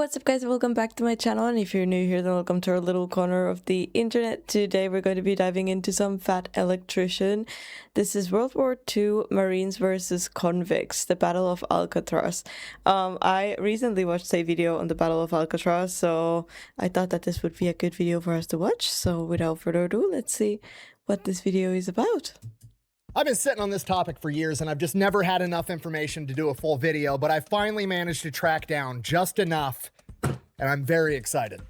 what's up guys, welcome back to my channel, and if you're new here then welcome to our little corner of the internet. Today we're going to be diving into some Fat Electrician. This is World War II Marines versus convicts, the Battle of Alcatraz. I recently watched a video on the Battle of Alcatraz, so I thought that this would be a good video for us to watch. So without further ado, let's see what this video is about. I've been sitting on this topic for years and I've just never had enough information to do a full video, but I finally managed to track down just enough and I'm very excited.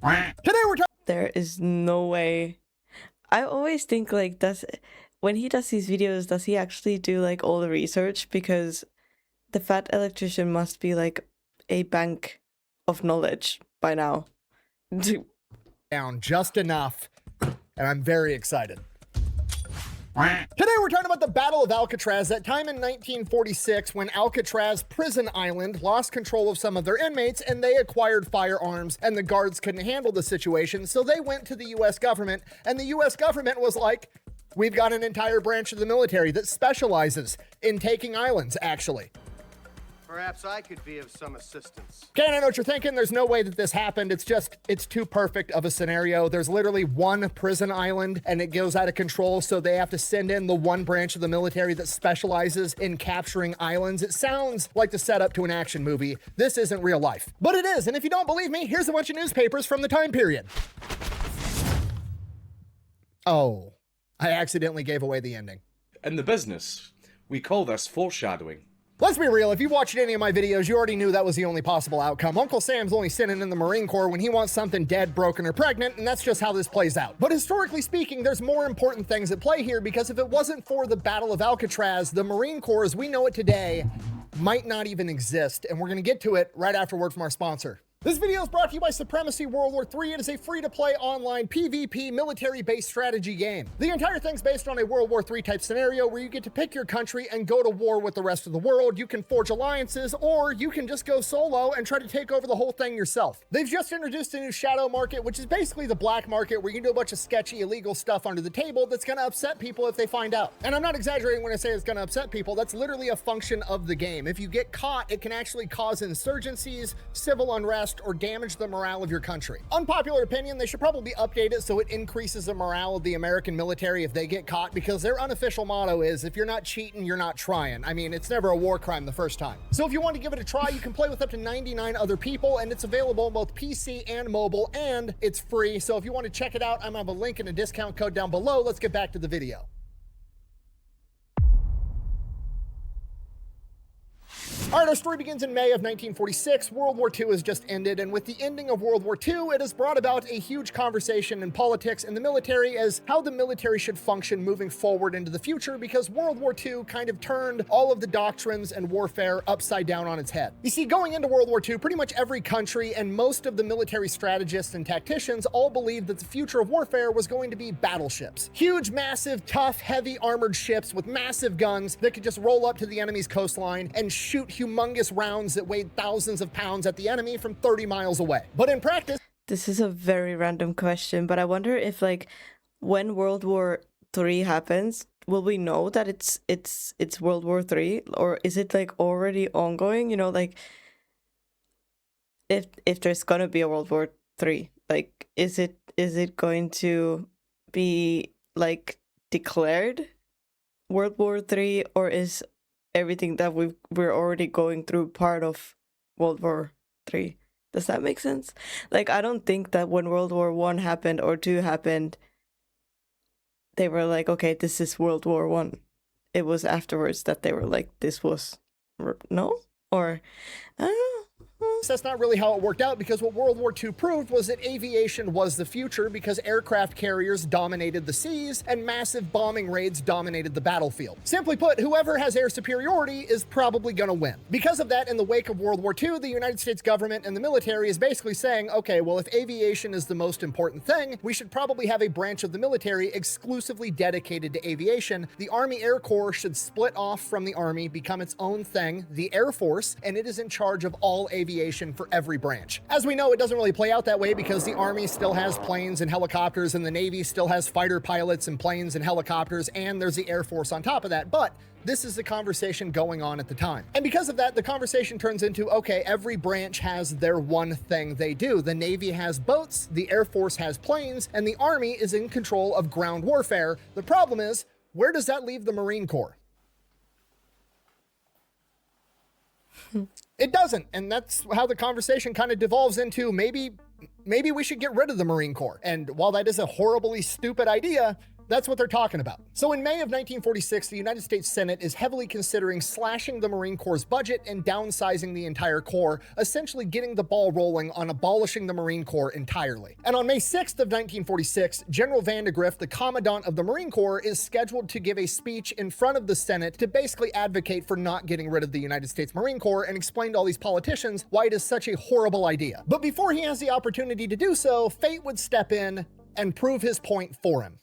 Today we're talking— There is no way. I always think like, when he does these videos, does he actually do like all the research? Because the Fat Electrician must be like a bank of knowledge by now. down just enough and I'm very excited. Today we're talking about the Battle of Alcatraz, that time in 1946 when Alcatraz Prison Island lost control of some of their inmates and they acquired firearms and the guards couldn't handle the situation, so they went to the US government and the US government was like, we've got an entire branch of the military that specializes in taking islands, actually. Perhaps I could be of some assistance. Okay, I know what you're thinking. There's no way that this happened. It's too perfect of a scenario. There's literally one prison island and it goes out of control, so they have to send in the one branch of the military that specializes in capturing islands. It sounds like the setup to an action movie. This isn't real life, but it is. And if you don't believe me, here's a bunch of newspapers from the time period. Oh, I accidentally gave away the ending. In the business, we call this foreshadowing. Let's be real, if you watched any of my videos, you already knew that was the only possible outcome. Uncle Sam's only sitting in the Marine Corps when he wants something dead, broken, or pregnant, and that's just how this plays out. But historically speaking, there's more important things at play here, because if it wasn't for the Battle of Alcatraz, the Marine Corps as we know it today might not even exist, and we're gonna get to it right after word from our sponsor. This video is brought to you by Supremacy World War III. It is a free-to-play online PvP military-based strategy game. The entire thing's based on a World War III type scenario where you get to pick your country and go to war with the rest of the world. You can forge alliances, or you can just go solo and try to take over the whole thing yourself. They've just introduced a new shadow market, which is basically the black market where you can do a bunch of sketchy, illegal stuff under the table that's gonna upset people if they find out. And I'm not exaggerating when I say it's gonna upset people. That's literally a function of the game. If you get caught, it can actually cause insurgencies, civil unrest, or damage the morale of your country. Unpopular opinion, they should probably update it so it increases the morale of the American military if they get caught, because their unofficial motto is, if you're not cheating, you're not trying. I mean, it's never a war crime the first time. So if you want to give it a try, you can play with up to 99 other people, and it's available on both PC and mobile, and it's free. So if you want to check it out, I'm gonna have a link and a discount code down below. Let's get back to the video. All right, our story begins in May of 1946. World War II has just ended, and with the ending of World War II, it has brought about a huge conversation in politics and the military as how the military should function moving forward into the future, because World War II kind of turned all of the doctrines and warfare upside down on its head. You see, going into World War II, pretty much every country and most of the military strategists and tacticians all believed that the future of warfare was going to be battleships. Huge, massive, tough, heavy armored ships with massive guns that could just roll up to the enemy's coastline and shoot humongous rounds that weighed thousands of pounds at the enemy from 30 miles away. But in practice— This is a very random question, but I wonder if like when World War III happens, will we know that it's World War III, or is it like already ongoing? You know, like if there's gonna be a World War III, like is it going to be like declared World War III, or is everything that we're already going through part of World War III? Does that make sense? Like, I don't think that when World War I happened or II happened, they were like, okay, this is World War I. It was afterwards that they were like, this was no, or I don't know. That's not really how it worked out, because what World War II proved was that aviation was the future, because aircraft carriers dominated the seas and massive bombing raids dominated the battlefield. Simply put, whoever has air superiority is probably going to win. Because of that, in the wake of World War II, the United States government and the military is basically saying, okay, well, if aviation is the most important thing, we should probably have a branch of the military exclusively dedicated to aviation. The Army Air Corps should split off from the Army, become its own thing, the Air Force, and it is in charge of all aviation compensation for every branch. As we know, it doesn't really play out that way because the Army still has planes and helicopters, and the Navy still has fighter pilots and planes and helicopters, and there's the Air Force on top of that. But this is the conversation going on at the time. And because of that, the conversation turns into, okay, every branch has their one thing they do. The Navy has boats, the Air Force has planes, and the Army is in control of ground warfare. The problem is, where does that leave the Marine Corps? It doesn't, and that's how the conversation kind of devolves into maybe we should get rid of the Marine Corps. And while that is a horribly stupid idea, that's what they're talking about. So in May of 1946, the United States Senate is heavily considering slashing the Marine Corps' budget and downsizing the entire Corps, essentially getting the ball rolling on abolishing the Marine Corps entirely. And on May 6th of 1946, General Vandegrift, the Commandant of the Marine Corps, is scheduled to give a speech in front of the Senate to basically advocate for not getting rid of the United States Marine Corps and explain to all these politicians why it is such a horrible idea. But before he has the opportunity to do so, fate would step in and prove his point for him.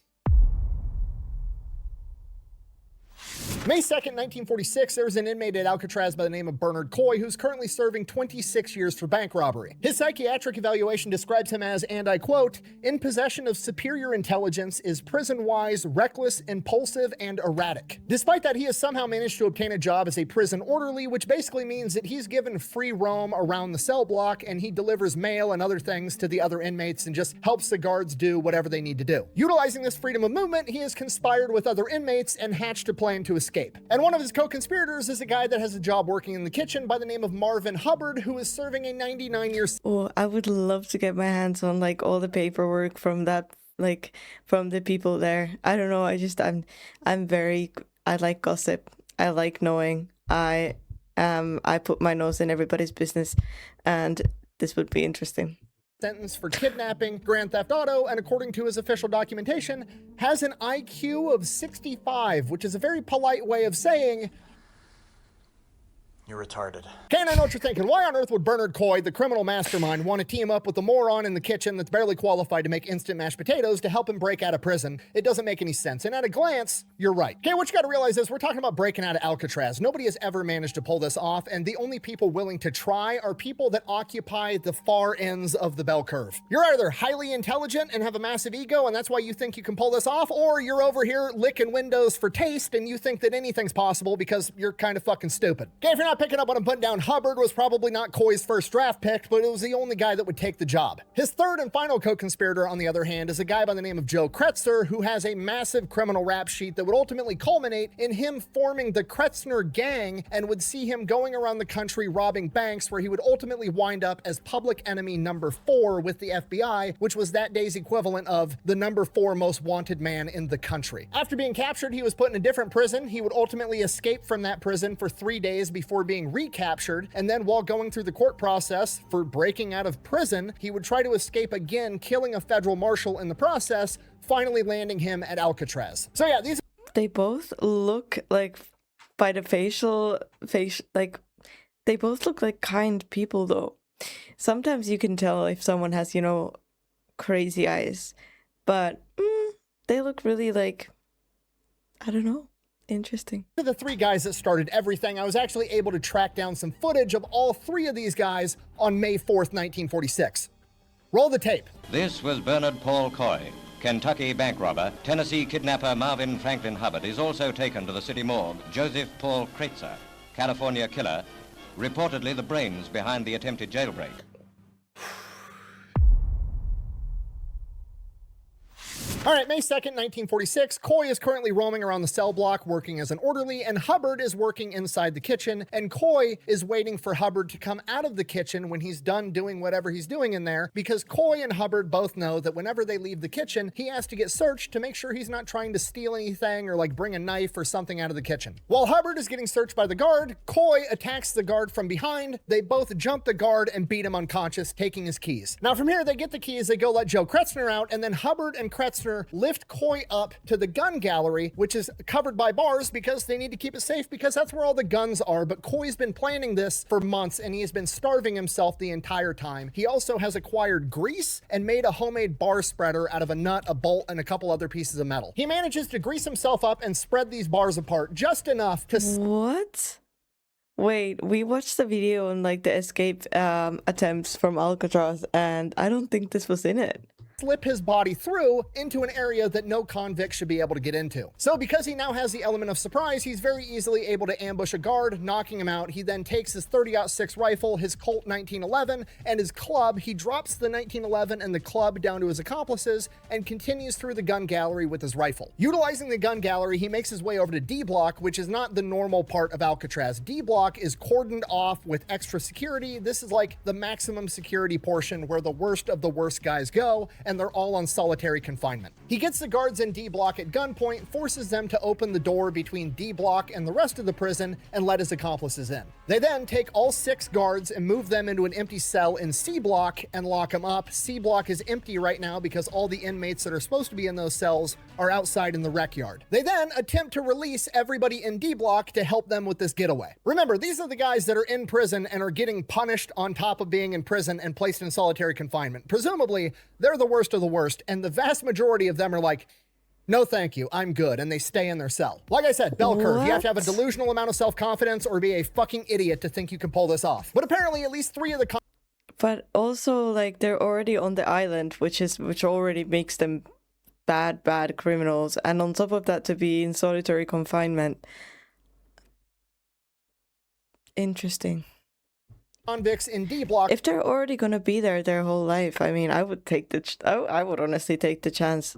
May 2nd, 1946, there was an inmate at Alcatraz by the name of Bernard Coy, who's currently serving 26 years for bank robbery. His psychiatric evaluation describes him as, and I quote, "in possession of superior intelligence, is prison-wise, reckless, impulsive, and erratic." Despite that, he has somehow managed to obtain a job as a prison orderly, which basically means that he's given free roam around the cell block, and he delivers mail and other things to the other inmates and just helps the guards do whatever they need to do. Utilizing this freedom of movement, he has conspired with other inmates and hatched a plan to escape. And one of his co-conspirators is a guy that has a job working in the kitchen by the name of Marvin Hubbard, who is serving a 99-year... Oh, I would love to get my hands on like all the paperwork from that, like from the people there. I don't know. I like gossip. I like knowing. I put my nose in everybody's business, and this would be interesting. Sentence for kidnapping, grand theft auto, and according to his official documentation, has an IQ of 65, which is a very polite way of saying, you're retarded. Okay, and I know what you're thinking. Why on earth would Bernard Coy, the criminal mastermind, want to team up with the moron in the kitchen that's barely qualified to make instant mashed potatoes to help him break out of prison? It doesn't make any sense. And at a glance, you're right. Okay, what you got to realize is we're talking about breaking out of Alcatraz. Nobody has ever managed to pull this off, and the only people willing to try are people that occupy the far ends of the bell curve. You're either highly intelligent and have a massive ego, and that's why you think you can pull this off, or you're over here licking windows for taste, and you think that anything's possible because you're kind of fucking stupid. Okay, if you're not picking up what I'm putting down, Hubbard was probably not Coy's first draft pick, but it was the only guy that would take the job. His third and final co-conspirator, on the other hand, is a guy by the name of Joe Kretzner, who has a massive criminal rap sheet that would ultimately culminate in him forming the Kretzner gang and would see him going around the country robbing banks, where he would ultimately wind up as public enemy number 4 with the FBI, which was that day's equivalent of the number 4 most wanted man in the country. After being captured, he was put in a different prison. He would ultimately escape from that prison for 3 days before being recaptured, and then while going through the court process for breaking out of prison, he would try to escape again, killing a federal marshal in the process, finally landing him at Alcatraz. So yeah, They both look like, by the face, like, they both look like kind people though. Sometimes you can tell if someone has, crazy eyes, but they look really like, I don't know. Interesting. The 3 guys that started everything, I was actually able to track down some footage of all 3 of these guys on May 4th, 1946. Roll the tape. This was Bernard Paul Coy, Kentucky bank robber. Tennessee kidnapper Marvin Franklin Hubbard is also taken to the city morgue. Joseph Paul Kretzner, California killer, reportedly the brains behind the attempted jailbreak. All right, May 2nd, 1946, Coy is currently roaming around the cell block working as an orderly, and Hubbard is working inside the kitchen, and Coy is waiting for Hubbard to come out of the kitchen when he's done doing whatever he's doing in there, because Coy and Hubbard both know that whenever they leave the kitchen, he has to get searched to make sure he's not trying to steal anything or like bring a knife or something out of the kitchen. While Hubbard is getting searched by the guard, Coy attacks the guard from behind. They both jump the guard and beat him unconscious, taking his keys. Now from here, they get the keys, they go let Joe Kretzner out, and then Hubbard and Kretzner lift Coy up to the gun gallery, which is covered by bars because they need to keep it safe, because that's where all the guns are. But Coy's been planning this for months, and he has been starving himself the entire time. He also has acquired grease and made a homemade bar spreader out of a nut, a bolt, and a couple other pieces of metal. He manages to grease himself up and spread these bars apart just enough to... What? Wait, we watched the video on like the escape attempts from Alcatraz, and I don't think this was in it. Slip his body through into an area that no convict should be able to get into. So because he now has the element of surprise, he's very easily able to ambush a guard, knocking him out. He then takes his 30-06 rifle, his Colt 1911, and his club. He drops the 1911 and the club down to his accomplices and continues through the gun gallery with his rifle. Utilizing the gun gallery, he makes his way over to D Block, which is not the normal part of Alcatraz. D Block is cordoned off with extra security. This is like the maximum security portion where the worst of the worst guys go, and they're all on solitary confinement. He gets the guards in D Block at gunpoint, forces them to open the door between D Block and the rest of the prison and let his accomplices in. They then take all 6 guards and move them into an empty cell in C Block and lock them up. C Block is empty right now because all the inmates that are supposed to be in those cells are outside in the rec yard. They then attempt to release everybody in D Block to help them with this getaway. Remember, these are the guys that are in prison and are getting punished on top of being in prison and placed in solitary confinement. Presumably, they're the worst of the worst, and the vast majority of them are like, no thank you, I'm good, and they stay in their cell. Like I said, bell curve. You have to have a delusional amount of self-confidence or be a fucking idiot to think you can pull this off. But apparently at least 3 of the But also, like, they're already on the island, which already makes them bad criminals, and on top of that, to be in solitary confinement. Interesting. convicts in D Block. If they're already gonna be there their whole life, I mean, I would take I would honestly take the chance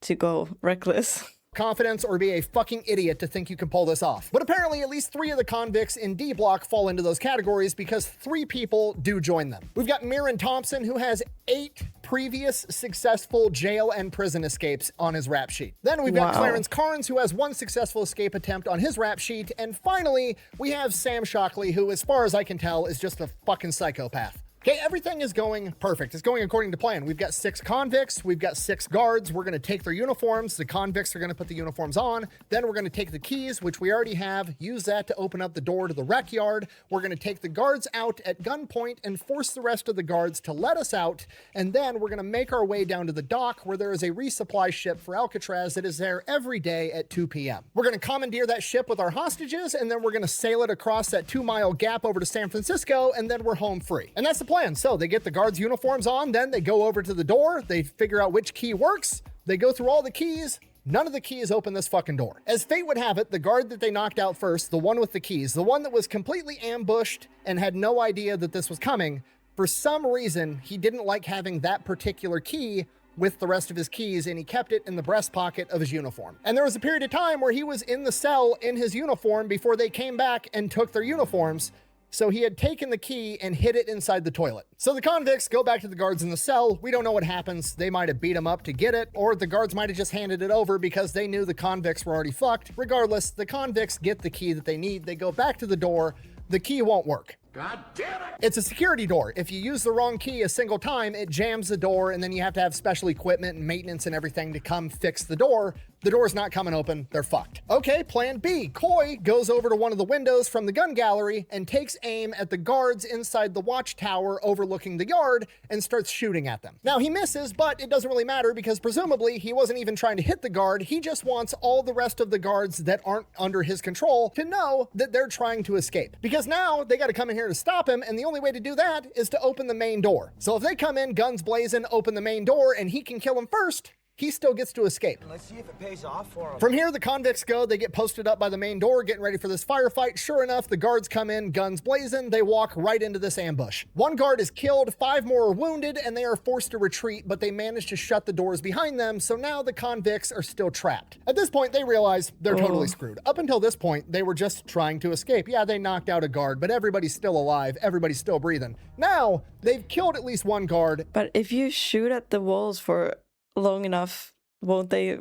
to go reckless. Confidence or be a fucking idiot to think you can pull this off. But apparently at least 3 of the convicts in D Block fall into those categories because 3 people do join them. We've got Mirren Thompson, who has 8 previous successful jail and prison escapes on his rap sheet. Then we've got Clarence Carnes, who has 1 successful escape attempt on his rap sheet. And finally, we have Sam Shockley, who, as far as I can tell, is just a fucking psychopath. Okay, everything is going perfect. It's going according to plan. We've got 6 convicts. We've got 6 guards. We're going to take their uniforms. The convicts are going to put the uniforms on. Then we're going to take the keys, which we already have, use that to open up the door to the rec yard. We're going to take the guards out at gunpoint and force the rest of the guards to let us out. And then we're going to make our way down to the dock where there is a resupply ship for Alcatraz that is there every day at 2 p.m. We're going to commandeer that ship with our hostages, and then we're going to sail it across that 2-mile gap over to San Francisco, and then we're home free. And that's the plan. So they get the guards' uniforms on, then they go over to the door, they figure out which key works, they go through all the keys, none of the keys open this fucking door. As fate would have it, the guard that they knocked out first, the one with the keys, the one that was completely ambushed and had no idea that this was coming, for some reason, he didn't like having that particular key with the rest of his keys, and he kept it in the breast pocket of his uniform. And there was a period of time where he was in the cell in his uniform before they came back and took their uniforms. So he had taken the key and hid it inside the toilet. So the convicts go back to the guards in the cell. We don't know what happens. They might have beat him up to get it, or the guards might have just handed it over because they knew the convicts were already fucked. Regardless, the convicts get the key that they need. They go back to the door. The key won't work. God damn it! It's a security door. If you use the wrong key a single time, it jams the door, and then you have to have special equipment and maintenance and everything to come fix the door. The door's not coming open. They're fucked. Okay, plan B. Coy goes over to one of the windows from the gun gallery and takes aim at the guards inside the watchtower overlooking the yard and starts shooting at them. Now, he misses, but it doesn't really matter because presumably he wasn't even trying to hit the guard. He just wants all the rest of the guards that aren't under his control to know that they're trying to escape. Because now they got to come in here to stop him, and the only way to do that is to open the main door. So if they come in, guns blazing, open the main door, and he can kill him first, he still gets to escape. Let's see if it pays off for him. From here, the convicts go. They get posted up by the main door, getting ready for this firefight. Sure enough, the guards come in, guns blazing. They walk right into this ambush. 1 guard is killed, 5 more are wounded, and they are forced to retreat, but they manage to shut the doors behind them, so now the convicts are still trapped. At this point, they realize they're totally screwed. Up until this point, they were just trying to escape. Yeah, they knocked out a guard, but everybody's still alive. Everybody's still breathing. Now, they've killed at least 1 guard. But if you shoot at the walls for long enough, won't they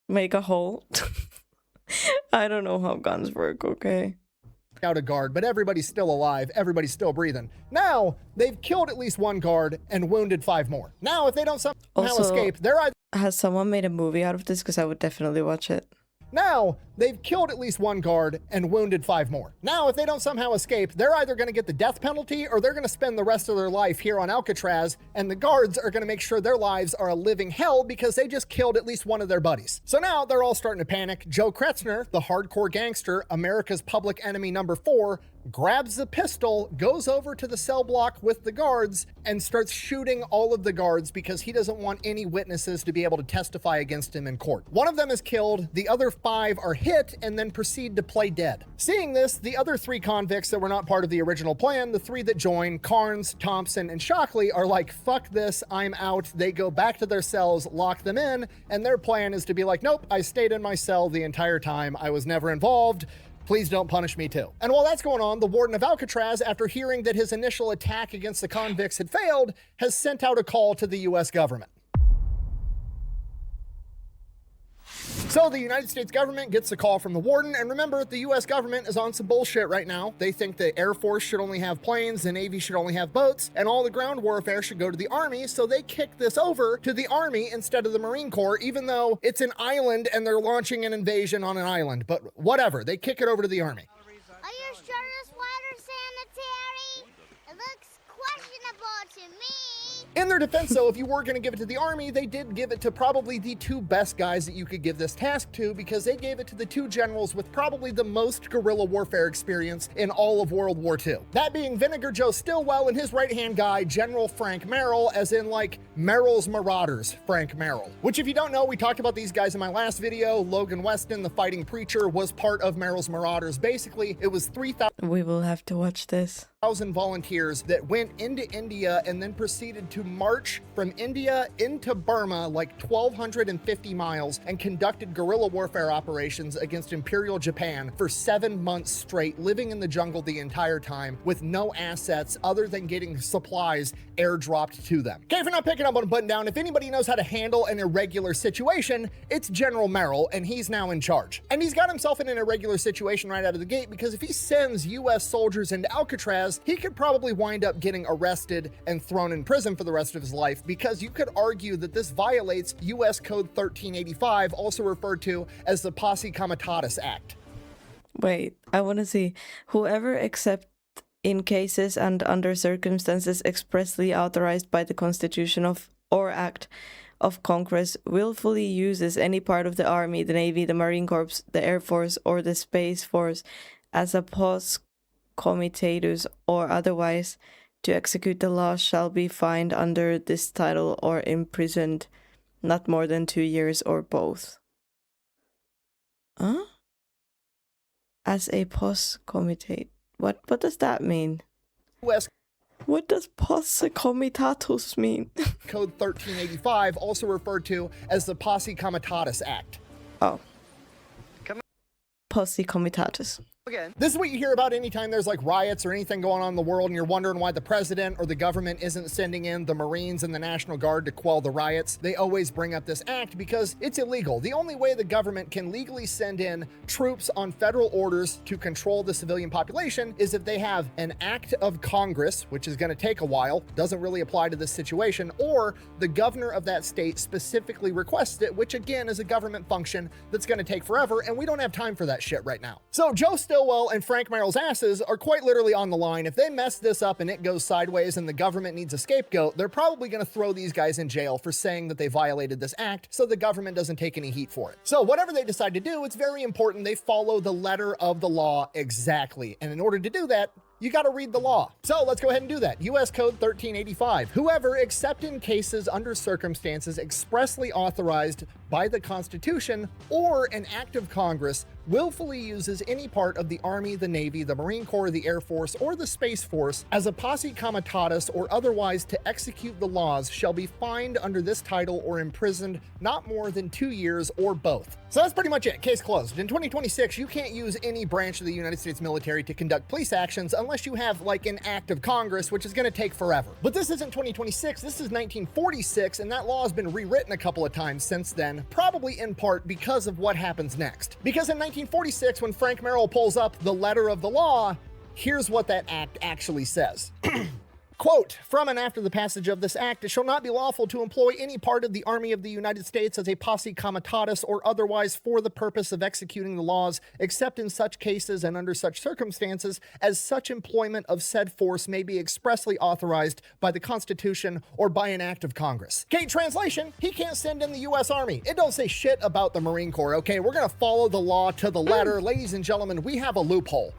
make a hole? I don't know how guns work, okay? Out a guard, but everybody's still alive. Everybody's still breathing. Now, they've killed at least 1 guard and wounded 5 more. Now, if they don't somehow escape, they're either... Has someone made a movie out of this? Because I would definitely watch it. Now, they've killed at least 1 guard and wounded 5 more. Now, if they don't somehow escape, they're either going to get the death penalty or they're going to spend the rest of their life here on Alcatraz, and the guards are going to make sure their lives are a living hell because they just killed at least 1 of their buddies. So now they're all starting to panic. Joe Kretzner, the hardcore gangster, America's public enemy number 4, grabs the pistol, goes over to the cell block with the guards, and starts shooting all of the guards because he doesn't want any witnesses to be able to testify against him in court. One of them is killed, the other 5 are hit, and then proceed to play dead. Seeing this, the other 3 convicts that were not part of the original plan, the 3 that join, Carnes, Thompson, and Shockley, are like, fuck this, I'm out. They go back to their cells, lock them in, and their plan is to be like, nope, I stayed in my cell the entire time. I was never involved. Please don't punish me too. And while that's going on, the warden of Alcatraz, after hearing that his initial attack against the convicts had failed, has sent out a call to the US government. So the United States government gets a call from the warden, and remember, the US government is on some bullshit right now. They think the Air Force should only have planes, the Navy should only have boats, and all the ground warfare should go to the Army, so they kick this over to the Army instead of the Marine Corps, even though it's an island and they're launching an invasion on an island. But whatever, they kick it over to the Army. Are you sure this water's sanitary? It looks questionable to me. In their defense, though, if you were going to give it to the Army, they did give it to probably the 2 best guys that you could give this task to, because they gave it to the 2 generals with probably the most guerrilla warfare experience in all of World War II. That being Vinegar Joe Stillwell and his right-hand guy, General Frank Merrill, as in like Merrill's Marauders, Frank Merrill. Which, if you don't know, we talked about these guys in my last video. Logan Weston, the fighting preacher, was part of Merrill's Marauders. Basically, it was 3,000 We will have to watch this. volunteers that went into India and then proceeded to march from India into Burma like 1,250 miles and conducted guerrilla warfare operations against Imperial Japan for 7 months straight, living in the jungle the entire time with no assets other than getting supplies airdropped to them. Okay, if you're not picking up on a button down, if anybody knows how to handle an irregular situation, it's General Merrill, and he's now in charge. And he's got himself in an irregular situation right out of the gate, because if he sends US soldiers into Alcatraz, he could probably wind up getting arrested and thrown in prison for the rest of his life, because you could argue that this violates US Code 1385, also referred to as the Posse Comitatus Act. Wait, I want to see. Whoever except in cases and under circumstances expressly authorized by the Constitution of or Act of Congress willfully uses any part of the Army, the Navy, the Marine Corps, the Air Force, or the Space Force as a pos comitatus or otherwise to execute the law shall be fined under this title or imprisoned not more than 2 years or both. Huh? As a pos comitate. What does that mean? US What does pos comitatus mean? Code 1385, also referred to as the Posse Comitatus Act. Oh. Posse comitatus. Again. This is what you hear about anytime there's like riots or anything going on in the world and you're wondering why the president or the government isn't sending in the Marines and the National Guard to quell the riots. They always bring up this act because it's illegal. The only way the government can legally send in troops on federal orders to control the civilian population is if they have an act of Congress, which is going to take a while, doesn't really apply to this situation, or the governor of that state specifically requests it, which again is a government function that's going to take forever, and we don't have time for that shit right now. So Joe Stillwell and Frank Merrill's asses are quite literally on the line. If they mess this up and it goes sideways and the government needs a scapegoat, they're probably going to throw these guys in jail for saying that they violated this act so the government doesn't take any heat for it. So whatever they decide to do, it's very important they follow the letter of the law exactly. And in order to do that, you got to read the law. So let's go ahead and do that. US Code 1385. Whoever, except in cases under circumstances expressly authorized by the Constitution or an act of Congress, willfully uses any part of the Army, the Navy, the Marine Corps, the Air Force, or the Space Force as a posse comitatus or otherwise to execute the laws shall be fined under this title or imprisoned not more than 2 years or both. So that's pretty much it. Case closed. In 2026, you can't use any branch of the United States military to conduct police actions unless you have like an act of Congress, which is going to take forever. But this isn't 2026, this is 1946, and that law has been rewritten a couple of times since then, probably in part because of what happens next. Because in 1946, when Frank Merrill pulls up the letter of the law, here's what that act actually says. Quote, from and after the passage of this act, it shall not be lawful to employ any part of the Army of the United States as a posse comitatus or otherwise for the purpose of executing the laws, except in such cases and under such circumstances as such employment of said force may be expressly authorized by the Constitution or by an act of Congress. Okay, translation, he can't send in the U.S. Army. It don't say shit about the Marine Corps, okay? We're gonna follow the law to the letter. Ladies and gentlemen, we have a loophole.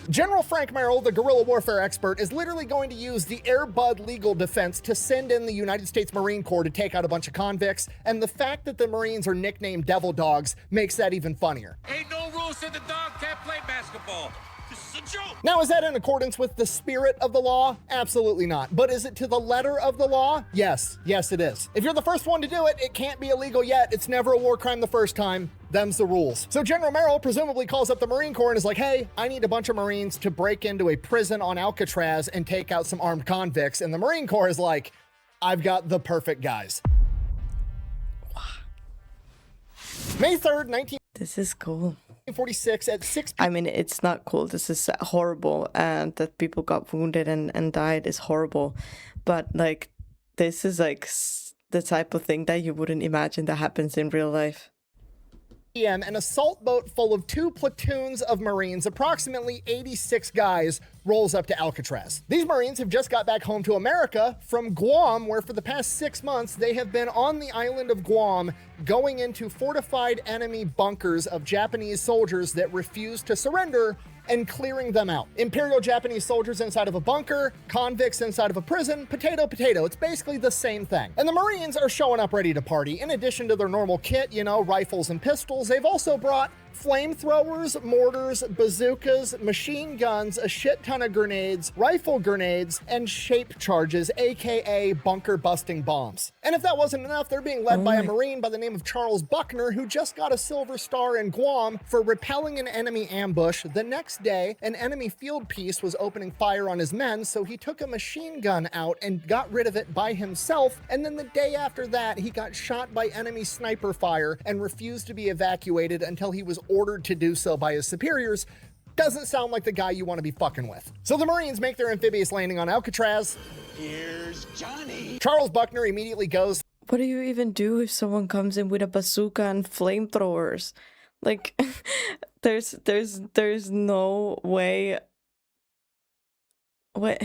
General Frank Merrill, the guerrilla warfare expert, is literally going to use the Air Bud legal defense to send in the United States Marine Corps to take out a bunch of convicts, and the fact that the Marines are nicknamed devil dogs makes that even funnier. Ain't no rules said the dog can't play basketball. This is a joke. Now, is that in accordance with the spirit of the law? Absolutely not. But is it to the letter of the law? Yes. Yes, it is. If you're the first one to do it, it can't be illegal yet. It's never a war crime the first time. Them's the rules. So General Merrill presumably calls up the Marine Corps and is like, hey, I need a bunch of Marines to break into a prison on Alcatraz and take out some armed convicts. And the Marine Corps is like, I've got the perfect guys. May 3rd, 1946 This is cool. at 6 p.m. I mean, it's not cool. This is horrible. And that people got wounded and died is horrible. But, like, this is, like, the type of thing that you wouldn't imagine that happens in real life. An assault boat full of 2 platoons of Marines, approximately 86 guys, rolls up to Alcatraz. These Marines have just got back home to America from Guam, where for the past 6 months, they have been on the island of Guam going into fortified enemy bunkers of Japanese soldiers that refuse to surrender and clearing them out. Imperial Japanese soldiers inside of a bunker, convicts inside of a prison, potato, potato. It's basically the same thing. And the Marines are showing up ready to party. In addition to their normal kit, you know, rifles and pistols, they've also brought flamethrowers, mortars, bazookas, machine guns, a shit ton of grenades, rifle grenades, and shape charges, aka bunker busting bombs. And if that wasn't enough, they're being led by a Marine by the name of Charles Buckner, who just got a Silver Star in Guam for repelling an enemy ambush. The next day, an enemy field piece was opening fire on his men, so he took a machine gun out and got rid of it by himself. And then the day after that, he got shot by enemy sniper fire and refused to be evacuated until he was ordered to do so by his superiors. Doesn't sound like the guy you want to be fucking with. So the Marines make their amphibious landing on Alcatraz. Here's Johnny. Charles Buckner immediately goes. What do you even do if someone comes in with a bazooka and flamethrowers? Like, there's no way. What?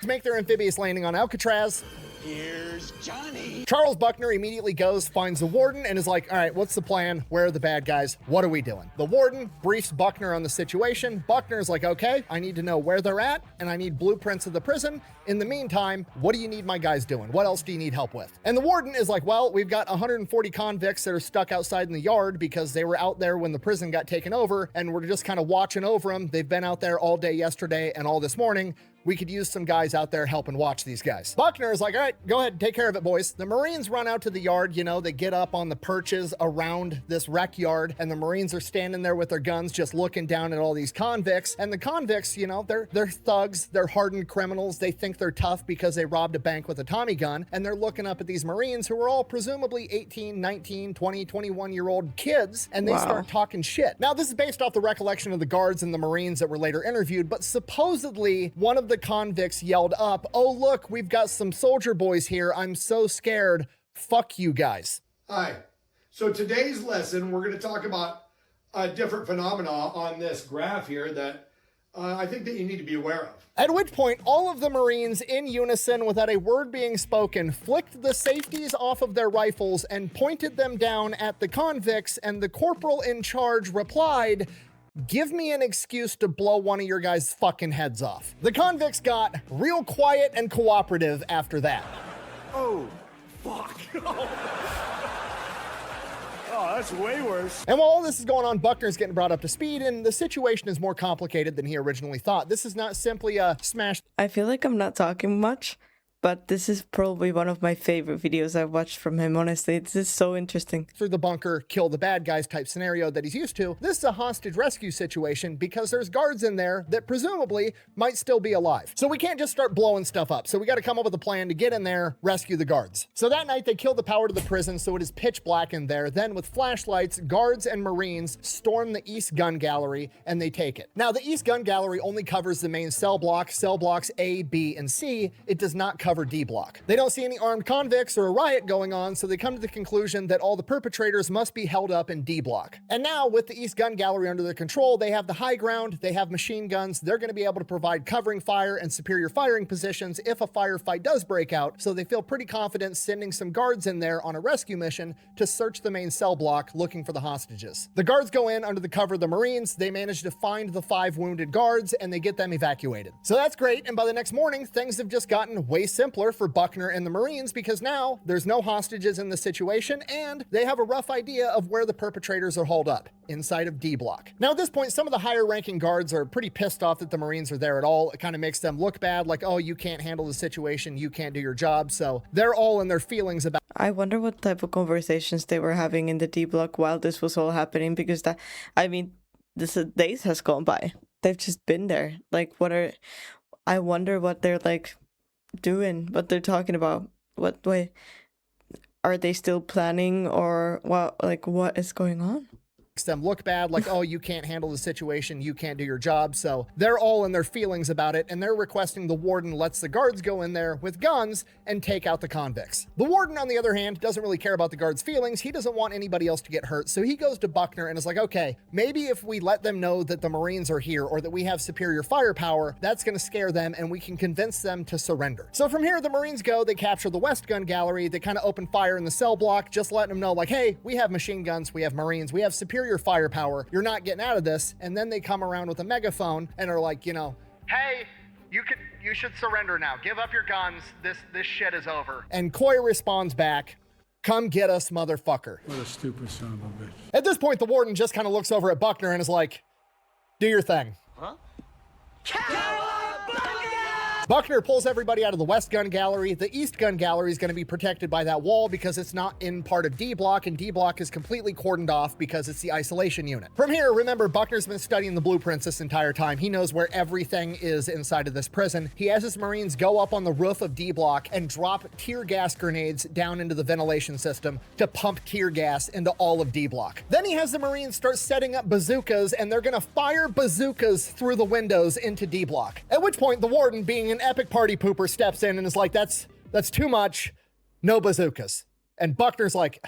Make their amphibious landing on Alcatraz. Here's Johnny. Charles Buckner immediately goes, finds the warden, and is like, all right, what's the plan? Where are the bad guys? What are we doing? The warden briefs Buckner on the situation. Buckner's like, okay, I need to know where they're at, and I need blueprints of the prison. In the meantime, what do you need my guys doing? What else do you need help with? And the warden is like, well, we've got 140 convicts that are stuck outside in the yard because they were out there when the prison got taken over, and we're just kind of watching over them. They've been out there all day yesterday and all this morning. We could use some guys out there helping watch these guys. Buckner is like, all right, go ahead, take care of it, boys. The Marines run out to the yard, you know, they get up on the perches around this wreck yard, and the Marines are standing there with their guns just looking down at all these convicts. And the convicts, you know, they're thugs, they're hardened criminals. They think they're tough because they robbed a bank with a Tommy gun, and they're looking up at these Marines who are all presumably 18, 19, 20, 21-year-old kids, and they start talking shit. Now, this is based off the recollection of the guards and the Marines that were later interviewed, but supposedly one of the convicts yelled up, oh, look, we've got some soldier boys here. I'm so scared. Fuck you guys. Hi. So today's lesson, we're going to talk about a different phenomena on this graph here that I think that you need to be aware of. At which point, all of the Marines, in unison, without a word being spoken, flicked the safeties off of their rifles and pointed them down at the convicts, and the corporal in charge replied, give me an excuse to blow one of your guys' fucking heads off. The convicts got real quiet and cooperative after that. Oh, fuck. Oh, that's way worse. And while all this is going on, Buckner's getting brought up to speed, and the situation is more complicated than he originally thought. This is not simply a smash. I feel like I'm not talking much, but this is probably one of my favorite videos I've watched from him, honestly. This is so interesting. Through the bunker, kill the bad guys type scenario that he's used to. This is a hostage rescue situation because there's guards in there that presumably might still be alive. So we can't just start blowing stuff up. So we got to come up with a plan to get in there, rescue the guards. So that night they kill the power to the prison, so it is pitch black in there. Then with flashlights, guards and Marines storm the East Gun Gallery and they take it. Now the East Gun Gallery only covers the main cell blocks A, B, and C. It does not cover D block. They don't see any armed convicts or a riot going on, so they come to the conclusion that all the perpetrators must be held up in D block. And now with the East Gun Gallery under their control, they have the high ground, they have machine guns, they're going to be able to provide covering fire and superior firing positions if a firefight does break out, so they feel pretty confident sending some guards in there on a rescue mission to search the main cell block looking for the hostages. The guards go in under the cover of the Marines, they manage to find the 5 wounded guards, and they get them evacuated. So that's great, and by the next morning, things have just gotten way simpler for Buckner and the Marines because now there's no hostages in the situation and they have a rough idea of where the perpetrators are holed up, inside of D block. Now at this point, some of the higher ranking guards are pretty pissed off that the Marines are there at all. It kind of makes them look bad, like, oh, you can't handle the situation, you can't do your job. So they're all in their feelings about. I wonder what type of conversations they were having in the D block while this was all happening, because that, I mean, this days has gone by. They've just been there. Like, I wonder what they're like doing, what they're talking about. What way are they still planning, or what is going on? Them look bad, like, oh, you can't handle the situation, you can't do your job. So they're all in their feelings about it, and they're requesting the warden lets the guards go in there with guns and take out the convicts. The warden, on the other hand, doesn't really care about the guards' feelings. He doesn't want anybody else to get hurt, so he goes to Buckner and is like, okay, maybe if we let them know that the Marines are here or that we have superior firepower, that's going to scare them and we can convince them to surrender. So from here, the Marines go, they capture the West Gun Gallery, they kind of open fire in the cell block, just letting them know, like, hey, we have machine guns, we have Marines, we have superior firepower, you're not getting out of this. And then they come around with a megaphone and are like, you know, hey, you should surrender now, give up your guns, this shit is over. And Coy responds back, come get us, motherfucker. What a stupid son of a bitch. At this point, the warden just kind of looks over at Buckner and is like, do your thing. Huh? Buckner pulls everybody out of the West Gun Gallery. The East Gun Gallery is going to be protected by that wall because it's not in part of D block, and D block is completely cordoned off because it's the isolation unit. From here, remember, Buckner's been studying the blueprints this entire time. He knows where everything is inside of this prison. He has his Marines go up on the roof of D block and drop tear gas grenades down into the ventilation system to pump tear gas into all of D block. Then he has the Marines start setting up bazookas, and they're going to fire bazookas through the windows into D block. At which point, the warden, being an epic party pooper, steps in and is like, that's too much, no bazookas. And Buckner's like,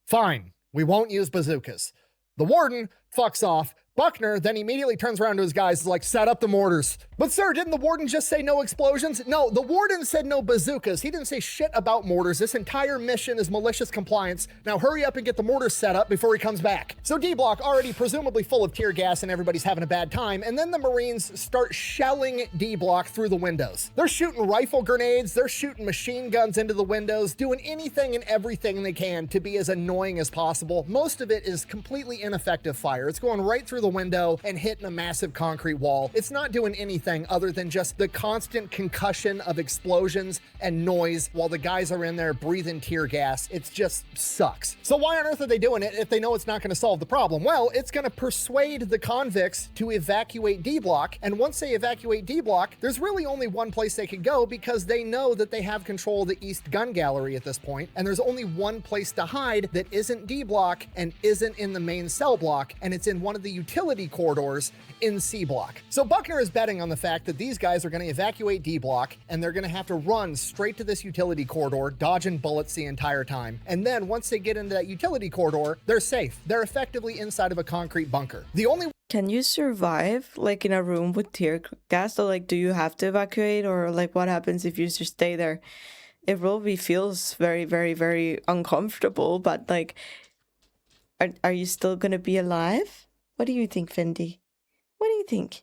fine, we won't use bazookas. The warden fucks off. Buckner then immediately turns around to his guys, is like, set up the mortars. But sir, didn't the warden just say no explosions? No, the warden said no bazookas. He didn't say shit about mortars. This entire mission is malicious compliance. Now hurry up and get the mortars set up before he comes back. So D block already presumably full of tear gas and everybody's having a bad time. And then the Marines start shelling D block through the windows. They're shooting rifle grenades. They're shooting machine guns into the windows, doing anything and everything they can to be as annoying as possible. Most of it is completely ineffective fire. It's going right through the window and hitting a massive concrete wall. It's not doing anything other than just the constant concussion of explosions and noise while the guys are in there breathing tear gas. It just sucks. So why on earth are they doing it if they know it's not going to solve the problem? Well, it's going to persuade the convicts to evacuate D block. And once they evacuate D block, there's really only one place they can go because they know that they have control of the East Gun Gallery at this point. And there's only one place to hide that isn't D block and isn't in the main cell block. And it's in one of the utility corridors in C block. So Buckner is betting on the fact that these guys are going to evacuate D block and they're going to have to run straight to this utility corridor, dodging bullets the entire time. And then once they get into that utility corridor, they're safe. They're effectively inside of a concrete bunker. The only Can you survive like in a room with tear gas? Or like, do you have to evacuate, or like what happens if you just stay there? It probably feels very, very, very uncomfortable, but like, are you still gonna be alive? What do you think, Fendi? What do you think?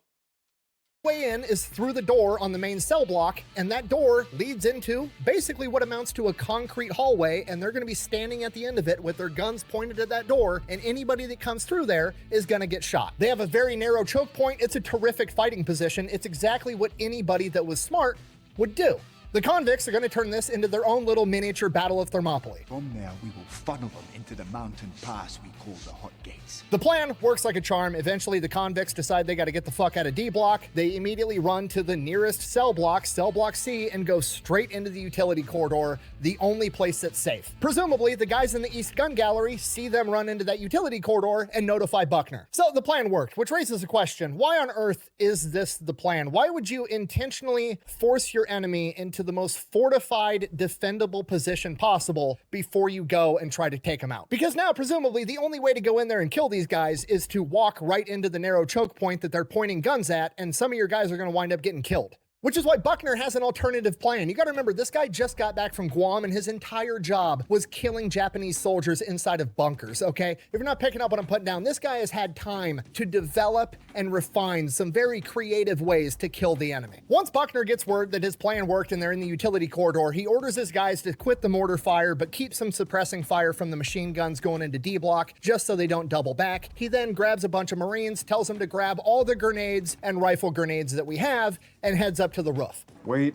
way in is through the door on the main cell block, and that door leads into basically what amounts to a concrete hallway, and they're going to be standing at the end of it with their guns pointed at that door, and anybody that comes through there is going to get shot. They have a very narrow choke point. It's a terrific fighting position. It's exactly what anybody that was smart would do. The convicts are going to turn this into their own little miniature Battle of Thermopylae. From there, we will funnel them into the mountain pass we call the Hot Gates. The plan works like a charm. Eventually, the convicts decide they got to get the fuck out of D block. They immediately run to the nearest cell block C, and go straight into the utility corridor, the only place that's safe. Presumably, the guys in the East Gun Gallery see them run into that utility corridor and notify Buckner. So the plan worked, which raises a question. Why on earth is this the plan? Why would you intentionally force your enemy into the most fortified, defendable position possible before you go and try to take them out? Because now, presumably, the only way to go in there and kill these guys is to walk right into the narrow choke point that they're pointing guns at, and some of your guys are going to wind up getting killed. Which is why Buckner has an alternative plan. You gotta remember, this guy just got back from Guam and his entire job was killing Japanese soldiers inside of bunkers, okay? If you're not picking up what I'm putting down, this guy has had time to develop and refine some very creative ways to kill the enemy. Once Buckner gets word that his plan worked and they're in the utility corridor, he orders his guys to quit the mortar fire, but keep some suppressing fire from the machine guns going into D block, just so they don't double back. He then grabs a bunch of Marines, tells them to grab all the grenades and rifle grenades that we have, and heads up to the roof. Wait.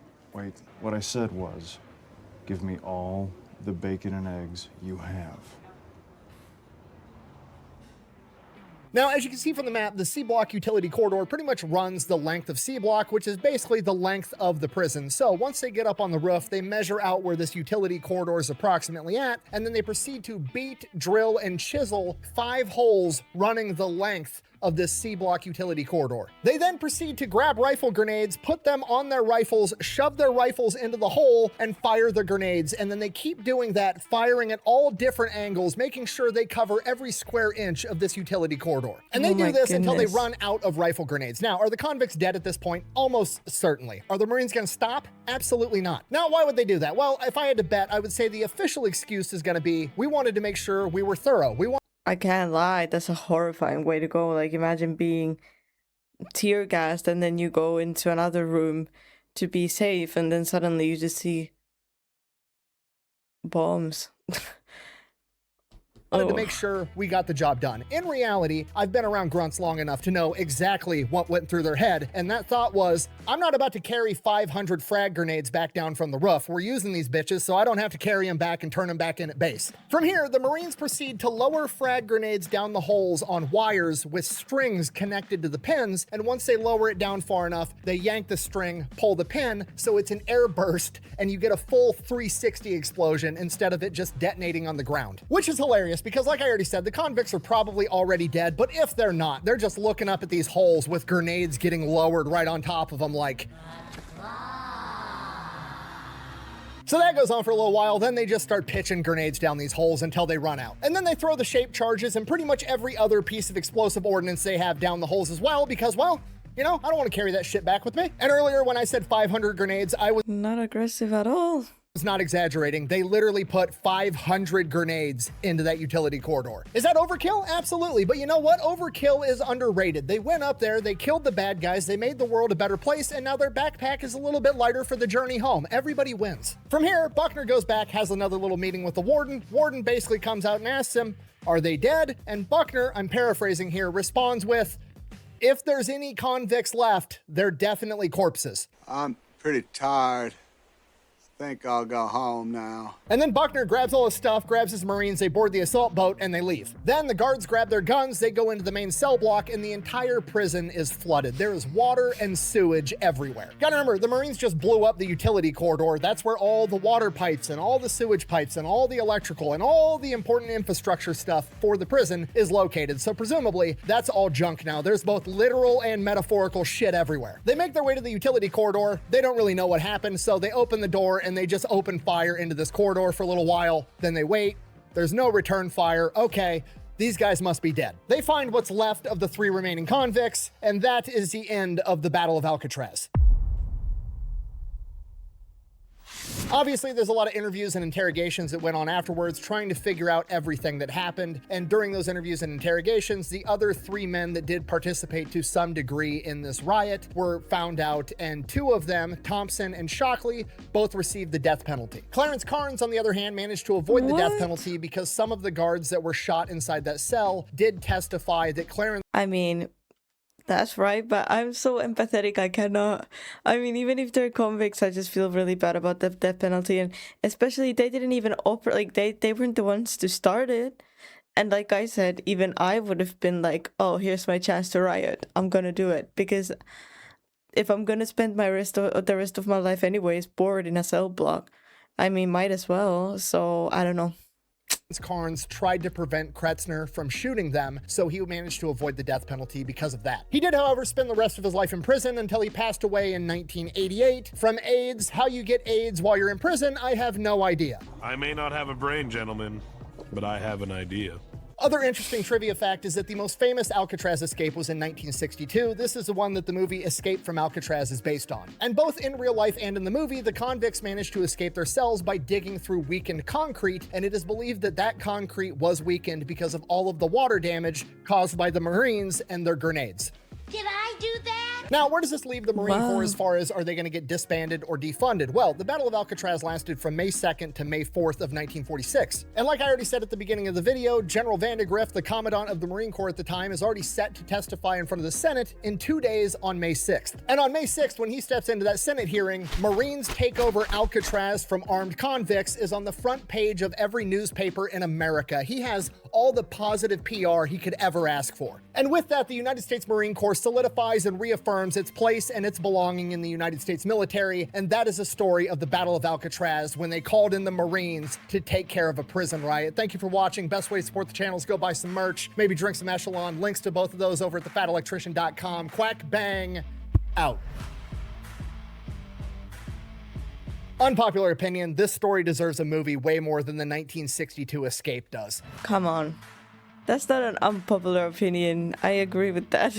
What I said was, give me all the bacon and eggs you have. Now, as you can see from the map, the C block utility corridor pretty much runs the length of C block, which is basically the length of the prison. So once they get up on the roof, they measure out where this utility corridor is approximately at, and then they proceed to beat, drill, and chisel 5 holes running the length of this C block utility corridor. They then proceed to grab rifle grenades, put them on their rifles, shove their rifles into the hole, and fire the grenades. And then they keep doing that, firing at all different angles, making sure they cover every square inch of this utility corridor. And they do this until they run out of rifle grenades. Now, are the convicts dead at this point? Almost certainly. Are the Marines gonna stop? Absolutely not. Now, why would they do that? Well, if I had to bet, I would say the official excuse is gonna be, we wanted to make sure we were thorough. I can't lie, that's a horrifying way to go. Like, imagine being tear gassed and then you go into another room to be safe and then suddenly you just see bombs. Wanted to make sure we got the job done. In reality, I've been around grunts long enough to know exactly what went through their head, and that thought was, I'm not about to carry 500 frag grenades back down from the roof. We're using these bitches, so I don't have to carry them back and turn them back in at base. From here, the Marines proceed to lower frag grenades down the holes on wires with strings connected to the pins, and once they lower it down far enough, they yank the string, pull the pin, so it's an air burst, and you get a full 360 explosion instead of it just detonating on the ground. Which is hilarious, because like I already said, the convicts are probably already dead, but if they're not, they're just looking up at these holes with grenades getting lowered right on top of them like... So that goes on for a little while, then they just start pitching grenades down these holes until they run out. And then they throw the shape charges and pretty much every other piece of explosive ordnance they have down the holes as well, because, well, you know, I don't want to carry that shit back with me. And earlier when I said 500 grenades, I was not aggressive at all. Not exaggerating. They literally put 500 grenades into that utility corridor. Is that overkill? Absolutely. But you know what? Overkill is underrated. They went up there, they killed the bad guys, they made the world a better place, and now their backpack is a little bit lighter for the journey home. Everybody wins. From here, Buckner goes back, has another little meeting with the warden. Warden basically comes out and asks him, are they dead? And Buckner, I'm paraphrasing here, responds with, if there's any convicts left, they're definitely corpses. I'm pretty tired. Think I'll go home now. And then Buckner grabs all his stuff, grabs his Marines, they board the assault boat, and they leave. Then the guards grab their guns, they go into the main cell block, and the entire prison is flooded. There is water and sewage everywhere. Gotta remember, the Marines just blew up the utility corridor. That's where all the water pipes and all the sewage pipes and all the electrical and all the important infrastructure stuff for the prison is located. So presumably, that's all junk now. There's both literal and metaphorical shit everywhere. They make their way to the utility corridor. They don't really know what happened, so they open the door and they just open fire into this corridor for a little while. Then they wait. There's no return fire. Okay, these guys must be dead. They find what's left of the 3 remaining convicts, and that is the end of the Battle of Alcatraz. Obviously, there's a lot of interviews and interrogations that went on afterwards trying to figure out everything that happened. And during those interviews and interrogations, the other 3 men that did participate to some degree in this riot were found out, and 2 of them, Thompson and Shockley, both received the death penalty. Clarence Carnes, on the other hand, managed to avoid the death penalty because some of the guards that were shot inside that cell did testify that Clarence... I mean, That's right, but I'm so empathetic. I cannot. I mean, even if they're convicts, I just feel really bad about the death penalty, and especially they didn't even offer. Like they weren't the ones to start it. And like I said, even I would have been like, "Oh, here's my chance to riot. I'm gonna do it," because if I'm gonna spend the rest of my life anyways bored in a cell block, I mean, might as well. So I don't know. Carnes tried to prevent Kretzner from shooting them, so he managed to avoid the death penalty because of that. He did, however, spend the rest of his life in prison until he passed away in 1988 from AIDS. How you get AIDS while you're in prison, I have no idea. I may not have a brain, gentlemen, but I have an idea. Other interesting trivia fact is that the most famous Alcatraz escape was in 1962. This is the one that the movie Escape from Alcatraz is based on. And both in real life and in the movie, the convicts managed to escape their cells by digging through weakened concrete, and it is believed that that concrete was weakened because of all of the water damage caused by the Marines and their grenades. Did I do that? Now, where does this leave the Marine Corps as far as are they going to get disbanded or defunded? Well, the Battle of Alcatraz lasted from May 2nd to May 4th of 1946. And like I already said at the beginning of the video, General Vandegrift, the Commandant of the Marine Corps at the time, is already set to testify in front of the Senate in 2 days on May 6th. And on May 6th, when he steps into that Senate hearing, Marines take over Alcatraz from armed convicts is on the front page of every newspaper in America. He has all the positive PR he could ever ask for. And with that, the United States Marine Corps solidifies and reaffirms its place and its belonging in the United States military, and that is a story of the Battle of Alcatraz when they called in the Marines to take care of a prison riot. Thank you for watching. Best way to support the channel is go buy some merch, maybe drink some Echelon. Links to both of those over at thefatelectrician.com. Quack bang, out. Unpopular opinion, this story deserves a movie way more than the 1962 Escape does. Come on. That's not an unpopular opinion. I agree with that.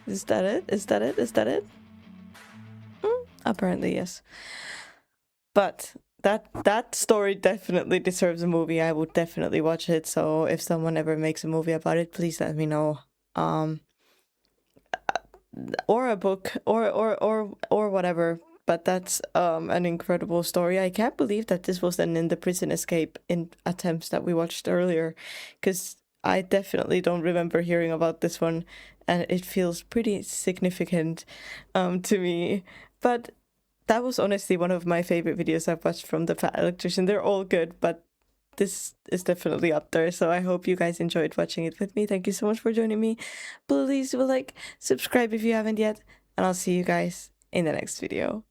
Is that it? Is that it? Is that it? Apparently, yes. But that story definitely deserves a movie. I would definitely watch it. So if someone ever makes a movie about it, please let me know. Or a book, or whatever. But that's an incredible story. I can't believe that this was in the prison escape in attempts that we watched earlier, because I definitely don't remember hearing about this one, and it feels pretty significant to me. But that was honestly one of my favorite videos I've watched from the Fat Electrician. They're all good, but this is definitely up there. So I hope you guys enjoyed watching it with me. Thank you so much for joining me. Please do like, subscribe if you haven't yet, and I'll see you guys in the next video.